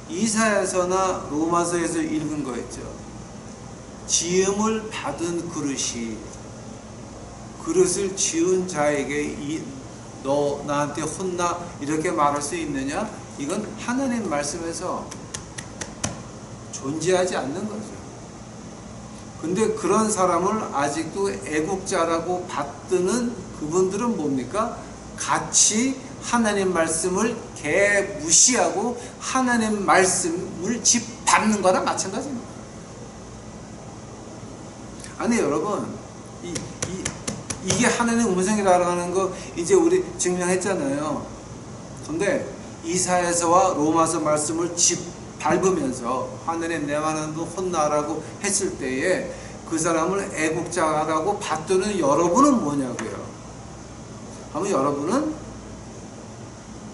이사야서나 로마서에서 읽은 거 있죠. 지음을 받은 그릇이 그릇을 지은 자에게 너 나한테 혼나 이렇게 말할 수 있느냐? 이건 하나님 말씀에서 존재하지 않는 거죠. 근데 그런 사람을 아직도 애국자라고 받드는 그분들은 뭡니까? 같이 하나님 말씀을 개무시하고 하나님 말씀을 짓밟는 거나 마찬가지입니다. 아니 여러분, 이게 하나님 음성이라고 하는 거 이제 우리 증명했잖아요. 근데 이사야서와 로마서 말씀을 밟으면서 하나님 내 말은 혼나라고 했을 때에 그 사람을 애국자라고 받드는 여러분은 뭐냐고요? 하면 여러분은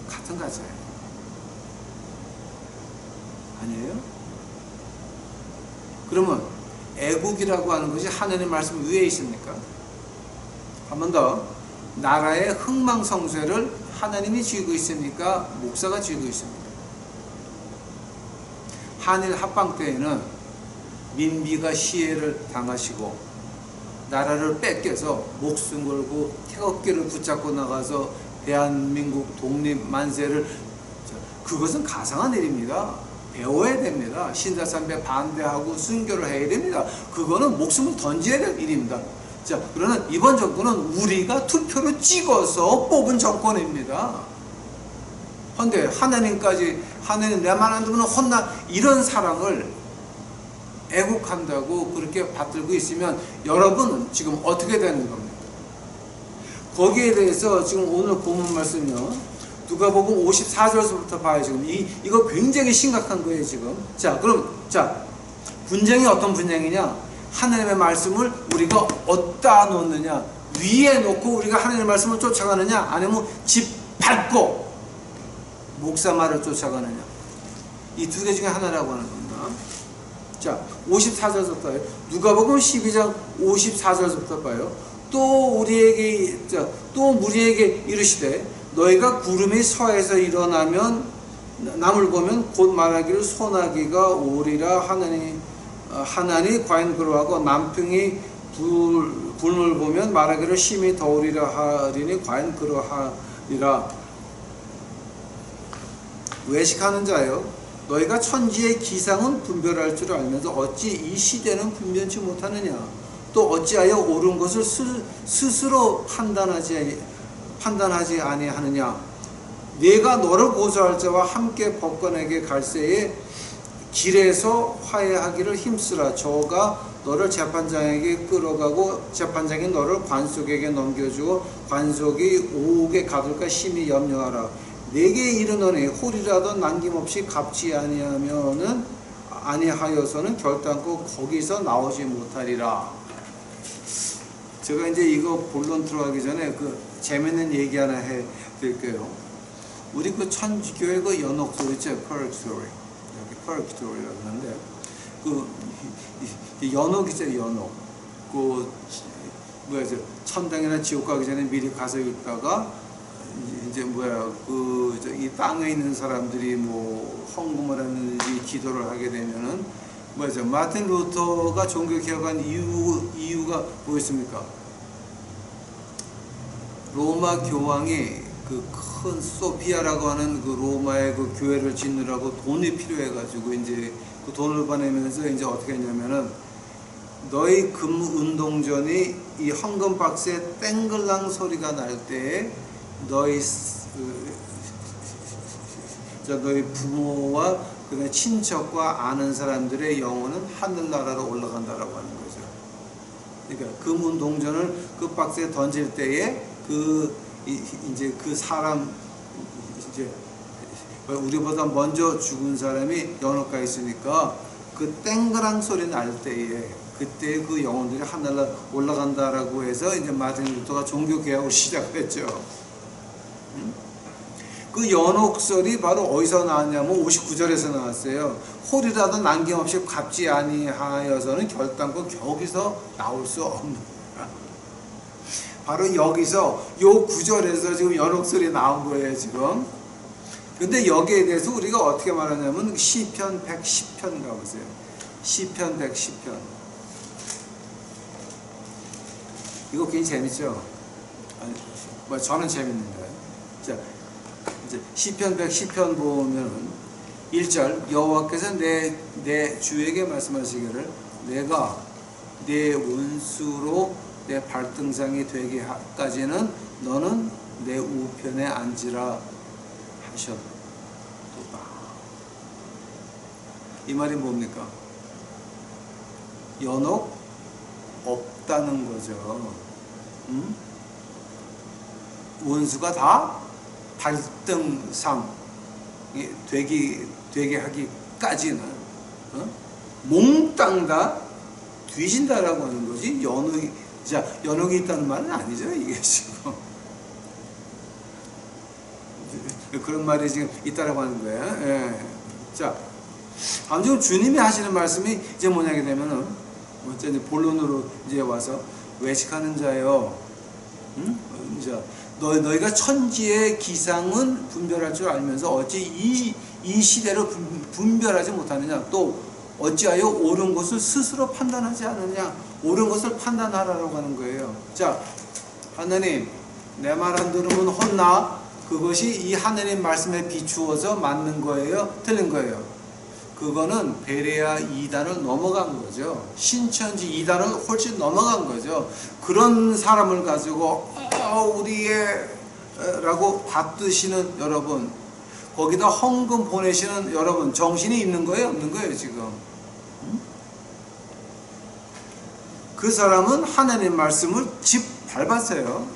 같은 가자예요. 아니에요? 그러면 애국이라고 하는 것이 하나님 말씀 위에 있습니까? 한 번 더, 나라의 흥망성쇠를 하나님이 쥐고 있습니까? 목사가 쥐고 있습니다. 한일 합방 때에는 민비가 시해를 당하시고 나라를 뺏겨서 목숨 걸고 태극기를 붙잡고 나가서 대한민국 독립 만세를, 그것은 가상한 일입니다. 배워야 됩니다. 신사참배 반대하고 순교를 해야 됩니다. 그거는 목숨을 던져야 될 일입니다. 자, 그러나 이번 정권은 우리가 투표로 찍어서 뽑은 정권입니다. 근데 하나님까지, 하나님 내 말 안 들으면 혼나, 이런 사랑을 애국한다고 그렇게 받들고 있으면 여러분은 지금 어떻게 되는 겁니까? 거기에 대해서 지금 오늘 본문 말씀요, 누가복음 54절부터 봐요. 지금 이거 굉장히 심각한 거예요 지금. 자, 그럼 분쟁이 어떤 분쟁이냐? 하나님의 말씀을 우리가 어디다 놓느냐? 위에 놓고 우리가 하나님의 말씀을 쫓아가느냐? 아니면 짓밟고 목사 말을 쫓아가느냐? 이 두 개 중에 하나라고 하는 겁니다. 자, 54절부터 봐요. 누가복음 12장 54절부터 봐요. 또 무리에게 이르시되 너희가 구름이 서에서 일어나면 남을 보면 곧 말하기를 소나기가 오리라 하나니 과연 그러하고 남풍이 불을 보면 말하기를 심히 더우리라 하리니 과연 그러하리라. 외식하는 자여, 너희가 천지의 기상은 분별할 줄 알면서 어찌 이 시대는 분변치 못하느냐? 또 어찌하여 옳은 것을 스스로 판단하지 아니하느냐? 내가 너를 고소할 자와 함께 법관에게 갈새에 길에서 화해하기를 힘쓰라. 저가 너를 재판장에게 끌어가고 재판장이 너를 관속에게 넘겨주고 관속이 오게 가둘까 심히 염려하라. 내게 이르노니 홀이라도 남김없이 갚지 아니하면은 아니하여서는 결단코 거기서 나오지 못하리라. 제가 이제 이거 본론 들어가기 전에 그 재밌는 얘기 하나 해 드릴게요. 우리 그 천주교의 그 연옥소 있죠? 퍼렉토리. 여기 퍼렉토리라고 하는데, 그 연옥 있죠? 연옥. 그 뭐야, 천당이나 지옥 가기 전에 미리 가서 있다가 이제 뭐야, 그 이 땅에 있는 사람들이 뭐 헌금을 하는지 기도를 하게 되면은 뭐죠? 마틴 루터가 종교 개혁한 이유가 뭐였습니까? 로마 교황이 그 큰 소피아라고 하는 그 로마의 그 교회를 짓느라고 돈이 필요해가지고 이제 그 돈을 보내면서 이제 어떻게 했냐면은, 너희 금 운동전이 이 헌금 박스에 땡글랑 소리가 날 때에 너희 부모와 그다음에 친척과 아는 사람들의 영혼은 하늘나라로 올라간다라고 하는 거죠. 그러니까 금 운동전을 그 박스에 던질 때에 이제 그 사람, 이제 우리보다 먼저 죽은 사람이 연옥가에 있으니까 그 땡그랑 소리 날 때에 그때 그 영혼들이 하늘로 올라간다라고 해서 이제 마틴 루터가 종교 개혁을 시작했죠. 그 연옥설이 바로 어디서 나왔냐면 59절에서 나왔어요. 홀이라도 남김없이 갚지 아니하여서는 결단코 거기서 나올 수 없는 거야. 바로 여기서 요 9절에서 지금 연옥설이 나온 거예요, 지금. 근데 여기에 대해서 우리가 어떻게 말하냐면 시편 110편 가보세요. 시편 110편. 이거 굉장히 재밌죠? 뭐 저는 재밌는데. 자, 이제 시편 110편 보면은 1절, 여호와께서 내 주에게 말씀하시기를 내가 내 원수로 내 발등상이 되게 하까지는 너는 내 우편에 앉으라 하셨도다. 이 말이 뭡니까? 연옥 없다는 거죠. 원수가 다 발등상 되게 하기까지는 몽땅 다 뒤진다라고 하는 거지. 연옥이 있다는 말은 아니죠, 이게 지금. 그런 말이 지금 있다라고 하는 거예요. 예. 자, 아무튼 주님이 하시는 말씀이 이제 뭐냐게 되면은, 이제 본론으로 이제 와서, 외식하는 자여, 너희가 천지의 기상은 분별할 줄 알면서 어찌 이 시대를 분별하지 못하느냐? 또 어찌하여 옳은 것을 스스로 판단하지 않느냐? 옳은 것을 판단하라고 하는 거예요. 자, 하나님, 내 말 안 들으면 혼나? 그것이 이 하나님 말씀에 비추어서 맞는 거예요? 틀린 거예요? 그거는 베레아 2단을 넘어간 거죠. 신천지 2단을 훨씬 넘어간 거죠. 그런 사람을 가지고 우리의 라고 받드시는 여러분, 거기다 헌금 보내시는 여러분, 정신이 있는 거예요? 없는 거예요 지금? 그 사람은 하나님 말씀을 집 밟았어요.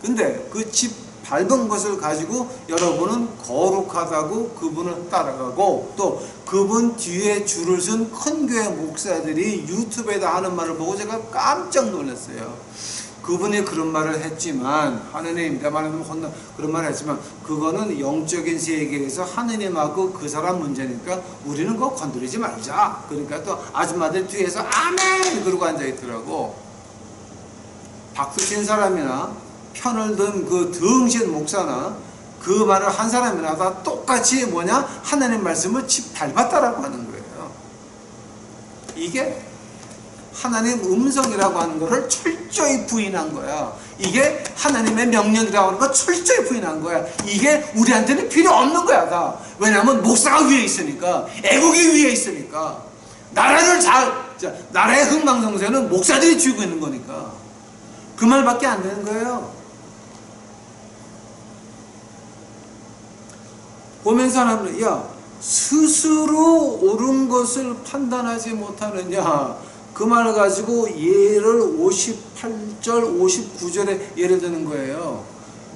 근데 그 집 밟은 것을 가지고 여러분은 거룩하다고 그분을 따라가고, 또 그분 뒤에 줄을 쓴 큰 교회 목사들이 유튜브에다 하는 말을 보고 제가 깜짝 놀랐어요. 그분이 그런 말을 했지만, 하느님 내 말은 혼나, 그런 말을 했지만 그거는 영적인 세계에서 하느님하고 그 사람 문제니까 우리는 그거 건드리지 말자. 그러니까 또 아줌마들 뒤에서 아멘 그러고 앉아있더라고. 박수 친 사람이나 편을 든 그 등신 목사나 그 말을 한 사람이나 다 똑같이 뭐냐? 하나님 말씀을 집 밟았다라고 하는 거예요. 이게 하나님 음성이라고 하는 것을 철저히 부인한 거야. 이게 하나님의 명령이라고 하는 걸 철저히 부인한 거야. 이게 우리한테는 필요 없는 거야, 다. 왜냐하면 목사가 위에 있으니까, 애국이 위에 있으니까, 나라의 흥망성쇠는 목사들이 쥐고 있는 거니까. 그 말밖에 안 되는 거예요. 보면서 하나님, 야, 스스로 옳은 것을 판단하지 못하느냐? 그 말을 가지고 예를 58절, 59절에 예를 드는 거예요.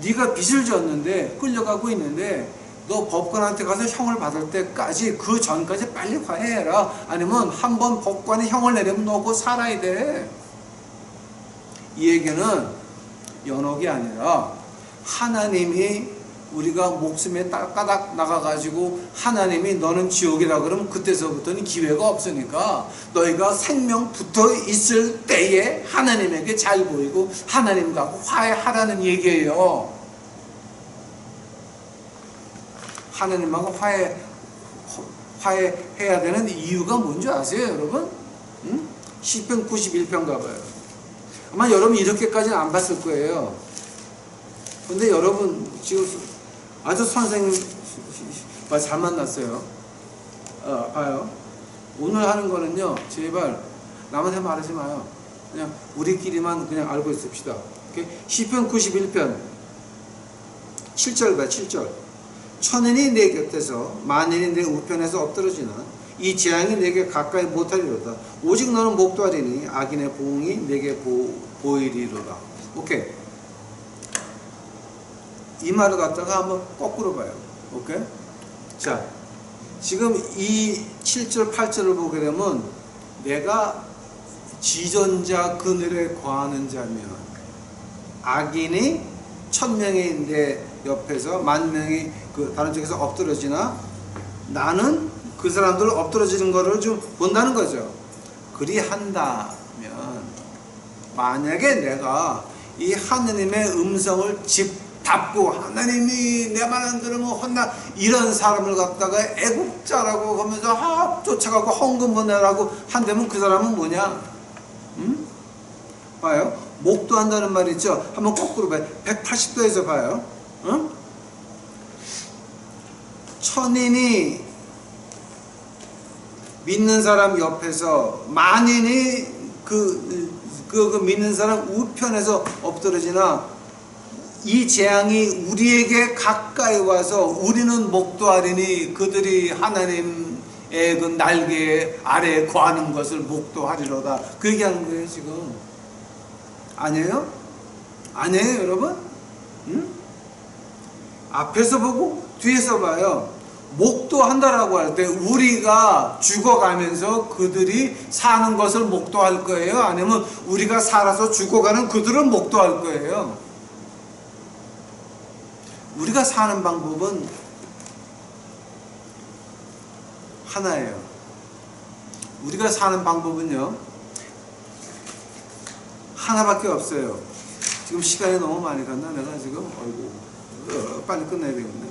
네가 빚을 졌는데, 끌려가고 있는데, 너 법관한테 가서 형을 받을 때까지 그 전까지 빨리 화해해라. 아니면 한번 법관이 형을 내리면 너 그거 살아야 돼. 이 얘기는 연옥이 아니라 하나님이 우리가 목숨에 까닥 나가가지고 하나님이 너는 지옥이라 그러면 그때서부터는 기회가 없으니까 너희가 생명 붙어 있을 때에 하나님에게 잘 보이고 하나님과 화해하라는 얘기예요. 하나님하고 화해해야 되는 이유가 뭔지 아세요, 여러분? 응? 시편 91편 가봐요. 아마 여러분 이렇게까지는 안 봤을 거예요. 근데 여러분 지금 아주 선생님 잘 만났어요. 봐요. 오늘 하는 거는요, 제발 남한테 말하지 마요. 그냥 우리끼리만 그냥 알고 있읍시다. 시편 91편 7절 봐, 7절. 천인이 내 곁에서 만인이 내 우편에서 엎드러지나 이 재앙이 내게 가까이 못하리로다. 오직 너는 목도하리니 악인의 보응이 내게 보이리로다. 오케이. 이 말을 갖다가 한번 거꾸로 봐요. 오케이? 자, 지금 이 7절, 8절을 보게 되면 내가 지존자 그늘에 거하는 자면 악인이 1000명이 내 옆에서 10,000명이 그 다른 쪽에서 엎드러지나 나는 그 사람들 엎드러지는 거를 좀 본다는 거죠. 그리한다면 만약에 내가 이 하느님의 음성을 답고 하나님이 내 말 안 들으면 혼나 이런 사람을 갖다가 애국자라고 하면서 쫓아가고 헌금 보내라고 한다면 그 사람은 뭐냐? 봐요. 목도한다는 말이 있죠. 한번 거꾸로 봐요. 180도에서 봐요. 응? 천인이 믿는 사람 옆에서 만인이 그 믿는 사람 우편에서 엎드러지나 이 재앙이 우리에게 가까이 와서 우리는 목도하리니 그들이 하나님의 그 날개 아래에 거하는 것을 목도하리로다. 그 얘기하는 거예요 지금. 아니에요? 아니에요 여러분? 응? 앞에서 보고 뒤에서 봐요. 목도한다라고 할 때 우리가 죽어가면서 그들이 사는 것을 목도할 거예요? 아니면 우리가 살아서 죽어가는 그들을 목도할 거예요? 우리가 사는 방법은 하나예요. 우리가 사는 방법은요 하나밖에 없어요. 지금 시간이 너무 많이 갔나? 내가 지금 빨리 끝내야 되겠네.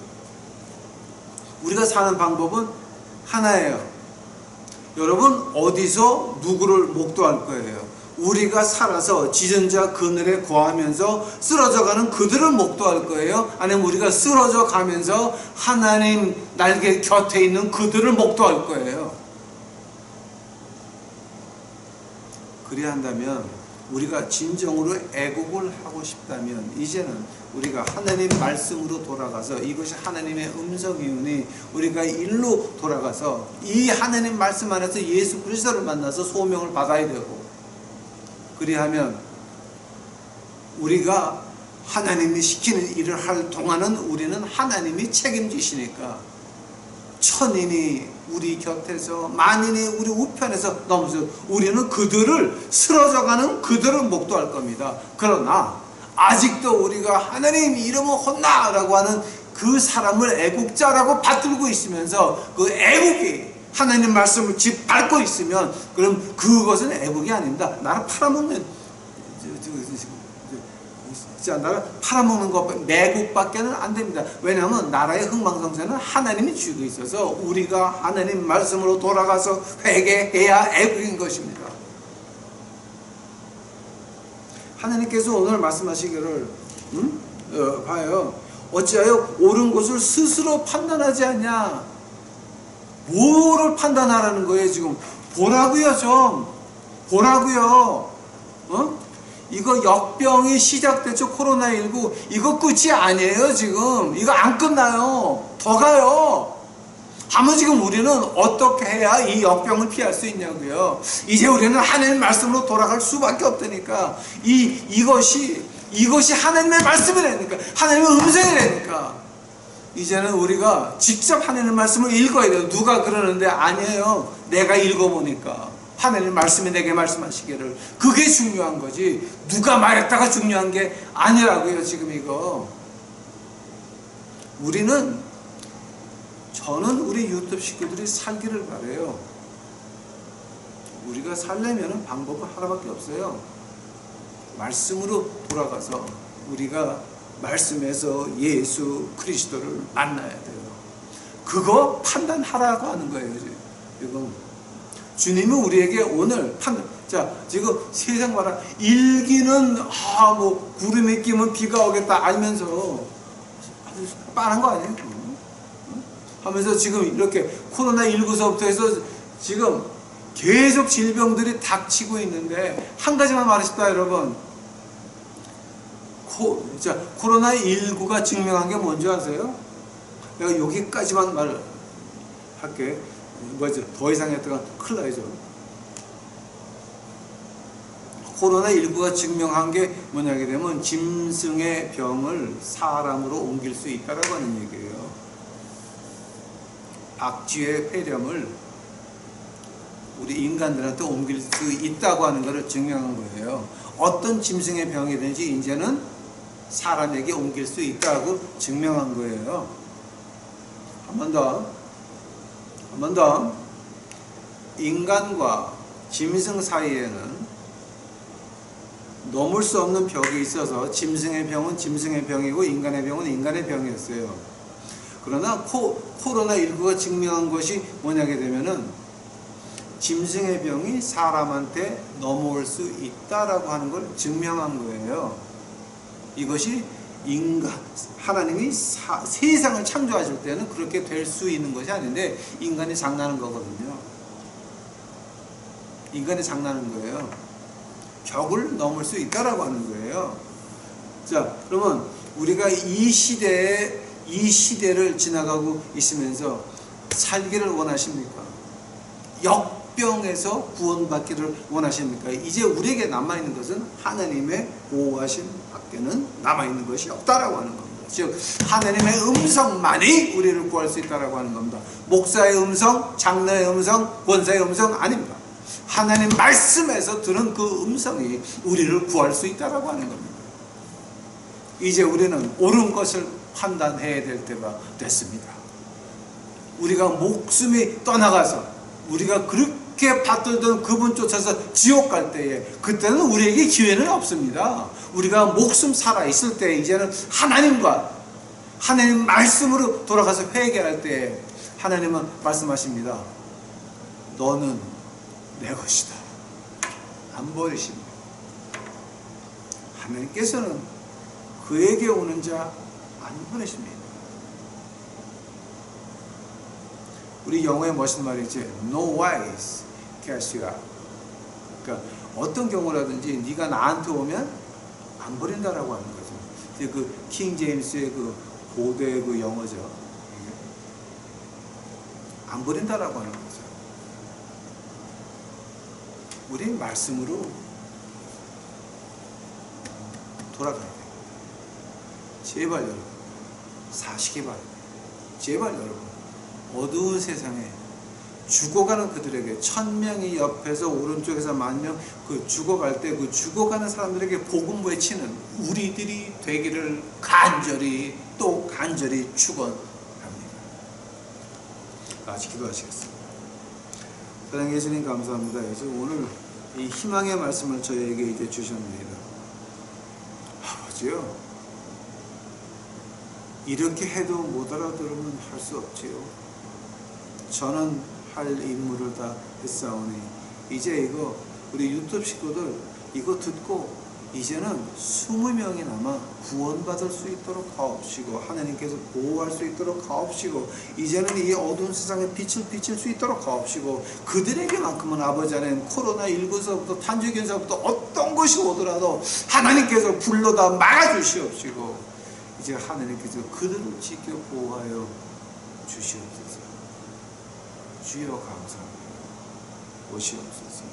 우리가 사는 방법은 하나예요. 여러분 어디서 누구를 목도할 거예요? 우리가 살아서 지존자 그늘에 거하면서 쓰러져가는 그들을 목도할 거예요? 아니면 우리가 쓰러져 가면서 하나님 날개 곁에 있는 그들을 목도할 거예요? 그리한다면 우리가 진정으로 애국을 하고 싶다면 이제는 우리가 하나님 말씀으로 돌아가서 이것이 하나님의 음성이오니 우리가 일로 돌아가서 이 하나님 말씀 안에서 예수 그리스도를 만나서 소명을 받아야 되고, 그리하면 우리가 하나님이 시키는 일을 할 동안은 우리는 하나님이 책임지시니까 천인이 우리 곁에서 만인이 우리 우편에서 넘어서 우리는 그들을 쓰러져가는 그들을 목도할 겁니다. 그러나 아직도 우리가 하나님 이름을 혼나 라고 하는 그 사람을 애국자라고 받들고 있으면서 그 애국이 하나님 말씀을 짓밟고 있으면 그럼 그것은 애국이 아닙니다. 나를 팔아먹는 나를 팔아먹는 것 매국밖에는 안 됩니다. 왜냐하면 나라의 흥망성쇠는 하나님이 쥐고 있어서 우리가 하나님 말씀으로 돌아가서 회개해야 애국인 것입니다. 하나님께서 오늘 말씀하시기를 봐요. 어찌하여 옳은 것을 스스로 판단하지 않냐. 뭐를 판단하라는 거예요 지금. 보라고요. 좀 보라고요. 이거 역병이 시작됐죠. 코로나19 이거 끝이 아니에요. 지금 이거 안 끝나요. 더 가요. 하면 지금 우리는 어떻게 해야 이 역병을 피할 수 있냐고요. 이제 우리는 하나님 말씀으로 돌아갈 수밖에 없다니까. 이것이 하나님의 말씀이라니까. 하나님의 음성이라니까. 이제는 우리가 직접 하나님 말씀을 읽어야 돼요. 누가 그러는데 아니에요. 내가 읽어보니까 하나님 말씀이 내게 말씀하시기를. 그게 중요한 거지. 누가 말했다가 중요한 게 아니라고요. 지금 이거. 저는 우리 유튜브 식구들이 살기를 바라요. 우리가 살려면 방법은 하나밖에 없어요. 말씀으로 돌아가서 우리가 말씀에서 예수 그리스도를 만나야 돼요. 그거 판단하라고 하는 거예요. 지금 주님은 우리에게 오늘 자, 지금 세상 봐라. 일기는 뭐 구름이 끼면 비가 오겠다 알면서 빤한 거 아니에요? 하면서 지금 이렇게 코로나19서부터 해서 지금 계속 질병들이 닥치고 있는데 한 가지만 말하십시다, 여러분. 코로나19가 증명한 게 뭔지 아세요? 내가 여기까지만 말할게. 더 이상 했다가 큰일 나죠. 코로나19가 증명한 게 뭐냐게 되면 짐승의 병을 사람으로 옮길 수 있다라고 하는 얘기예요. 악취의 폐렴을 우리 인간들한테 옮길 수 있다고 하는 것을 증명한 거예요. 어떤 짐승의 병이든지 이제는 사람에게 옮길 수 있다고 증명한 거예요. 한 번 더. 인간과 짐승 사이에는 넘을 수 없는 벽이 있어서 짐승의 병은 짐승의 병이고 인간의 병은 인간의 병이었어요. 그러나 코로나19가 증명한 것이 뭐냐게 되면은 짐승의 병이 사람한테 넘어올 수 있다라고 하는 걸 증명한 거예요. 이것이 하나님이 세상을 창조하실 때는 그렇게 될 수 있는 것이 아닌데 인간이 장난하는 거거든요. 인간이 장난하는 거예요. 벽을 넘을 수 있다라고 하는 거예요. 자, 그러면 우리가 이 시대를 지나가고 있으면서 살기를 원하십니까? 역병에서 구원받기를 원하십니까? 이제 우리에게 남아있는 것은 하나님의 보호하심 밖에는 남아있는 것이 없다라고 하는 겁니다. 즉 하나님의 음성만이 우리를 구할 수 있다라고 하는 겁니다. 목사의 음성, 장로의 음성, 권사의 음성 아닙니다. 하나님 말씀에서 들은 그 음성이 우리를 구할 수 있다라고 하는 겁니다. 이제 우리는 옳은 것을 판단해야 될 때가 됐습니다. 우리가 목숨이 떠나가서 우리가 그렇게 받들던 그분 쫓아서 지옥 갈 때에 그때는 우리에게 기회는 없습니다. 우리가 목숨 살아있을 때 이제는 하나님 말씀으로 돌아가서 회개할 때 하나님은 말씀하십니다. 너는 내 것이다. 안 버리십니다. 하나님께서는 그에게 오는 자 안 보내십니다. 우리 영어에 멋진 말이지. No wise cast you out. 그러니까 어떤 경우라든지 네가 나한테 오면 안 버린다라고 하는 거죠. 그 킹 제임스의 그 고대 그 영어죠. 안 버린다라고 하는 거죠. 우리 말씀으로 돌아가야 돼요. 제발 여러분 사시기 바랍니다. 제발 여러분 어두운 세상에 죽어가는 그들에게 1000명이 옆에서 오른쪽에서 10,000명 그 죽어갈 때 그 죽어가는 사람들에게 복음 외치는 우리들이 되기를 간절히 축원합니다. 같이 기도하시겠습니다. 사랑해 예수님 감사합니다. 오늘 이 희망의 말씀을 저에게 이제 주셨습니다. 아버지요, 이렇게 해도 못 알아들으면 할 수 없지요. 저는 할 임무를 다 했사오니 이제 이거 우리 유튜브 식구들 이거 듣고 이제는 20명이 남아 구원받을 수 있도록 하옵시고 하나님께서 보호할 수 있도록 하옵시고 이제는 이 어두운 세상에 빛을 비칠 수 있도록 하옵시고 그들에게만큼은 아버지 하나님 코로나19서부터 탄저균서부터 어떤 것이 오더라도 하나님께서 불러다 막아주시옵시고 이제 하나님께서 그들을 지켜 보호하여 주시옵소서. 주여 감사합니다. 오시옵소서.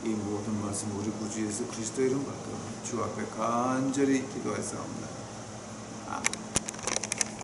이 모든 말씀 우리 구주 예수 그리스도 이름 받들어 주 앞에 간절히 기도하였사옵나다.